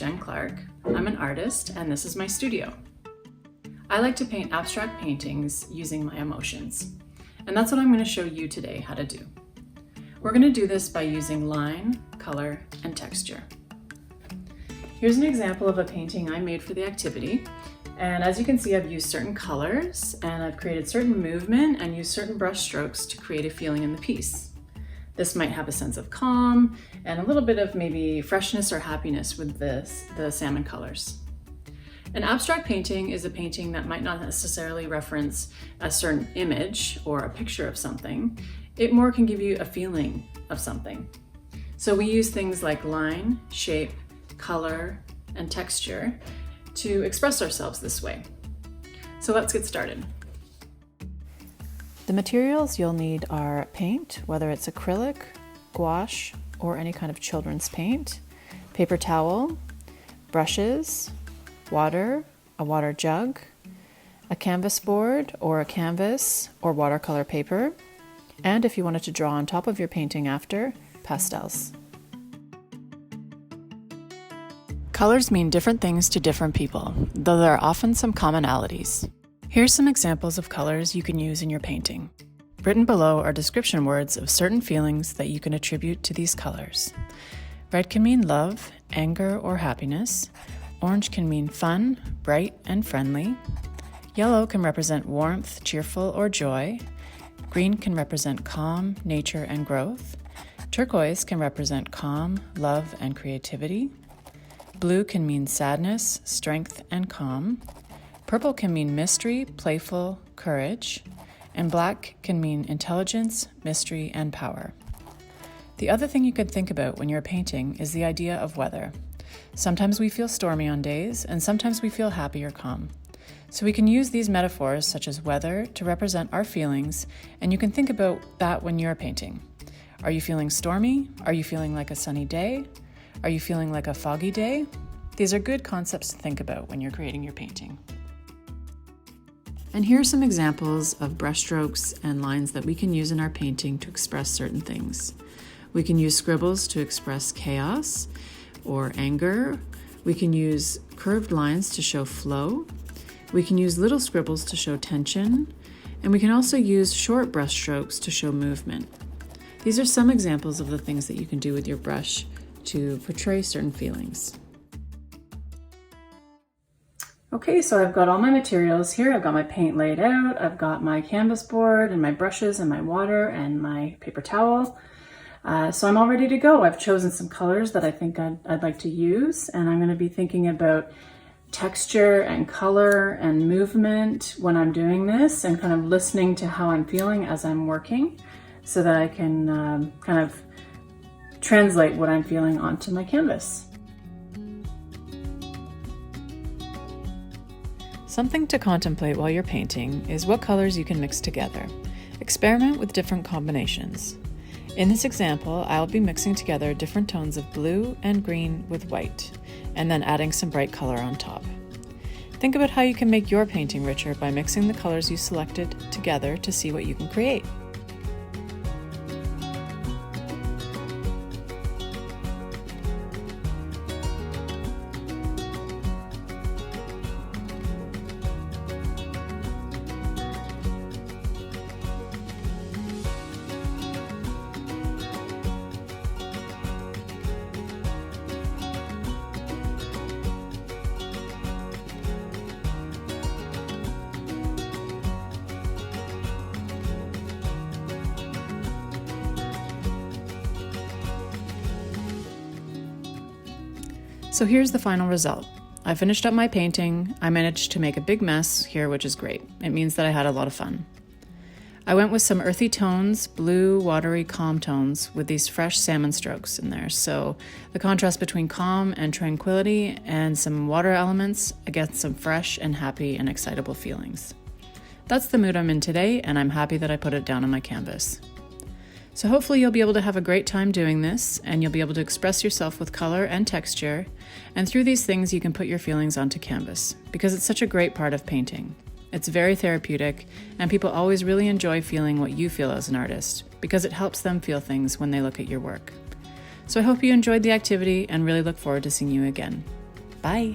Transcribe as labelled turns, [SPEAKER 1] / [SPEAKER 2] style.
[SPEAKER 1] Jen Clark. I'm an artist and this is my studio. I like to paint abstract paintings using my emotions. And that's what I'm going to show you today how to do. We're going to do this by using line, color, and texture. Here's an example of a painting I made for the activity. And as you can see, I've used certain colors and I've created certain movement and used certain brush strokes to create a feeling in the piece. This might have a sense of calm and a little bit of maybe freshness or happiness with the salmon colors. An abstract painting is a painting that might not necessarily reference a certain image or a picture of something. It more can give you a feeling of something. So we use things like line, shape, color, and texture to express ourselves this way. So let's get started.
[SPEAKER 2] The materials you'll need are paint, whether it's acrylic, gouache, or any kind of children's paint, paper towel, brushes, water, a water jug, a canvas board or a canvas or watercolor paper, and if you wanted to draw on top of your painting after, pastels. Colors mean different things to different people, though there are often some commonalities. Here's some examples of colors you can use in your painting. Written below are description words of certain feelings that you can attribute to these colors. Red can mean love, anger, or happiness. Orange can mean fun, bright, and friendly. Yellow can represent warmth, cheerful, or joy. Green can represent calm, nature, and growth. Turquoise can represent calm, love, and creativity. Blue can mean sadness, strength, and calm. Purple can mean mystery, playful, courage. And black can mean intelligence, mystery, and power. The other thing you could think about when you're painting is the idea of weather. Sometimes we feel stormy on days, and sometimes we feel happy or calm. So we can use these metaphors such as weather to represent our feelings, and you can think about that when you're painting. Are you feeling stormy? Are you feeling like a sunny day? Are you feeling like a foggy day? These are good concepts to think about when you're creating your painting. And here are some examples of brushstrokes and lines that we can use in our painting to express certain things. We can use scribbles to express chaos or anger. We can use curved lines to show flow. We can use little scribbles to show tension. And we can also use short brushstrokes to show movement. These are some examples of the things that you can do with your brush to portray certain feelings.
[SPEAKER 1] Okay, so I've got all my materials here. I've got my paint laid out. I've got my canvas board and my brushes and my water and my paper towel. So I'm all ready to go. I've chosen some colors that I think I'd like to use, and I'm going to be thinking about texture and color and movement when I'm doing this and kind of listening to how I'm feeling as I'm working so that I can kind of translate what I'm feeling onto my canvas.
[SPEAKER 2] Something to contemplate while you're painting is what colors you can mix together. Experiment with different combinations. In this example, I'll be mixing together different tones of blue and green with white, and then adding some bright color on top. Think about how you can make your painting richer by mixing the colors you selected together to see what you can create. So here's the final result. I finished up my painting. I managed to make a big mess here, which is great. It means that I had a lot of fun. I went with some earthy tones, blue, watery, calm tones with these fresh salmon strokes in there. So the contrast between calm and tranquility and some water elements against some fresh and happy and excitable feelings. That's the mood I'm in today, and I'm happy that I put it down on my canvas. So hopefully you'll be able to have a great time doing this, and you'll be able to express yourself with color and texture, and through these things you can put your feelings onto canvas, because it's such a great part of painting. It's very therapeutic, and people always really enjoy feeling what you feel as an artist, because it helps them feel things when they look at your work. So I hope you enjoyed the activity and really look forward to seeing you again. Bye!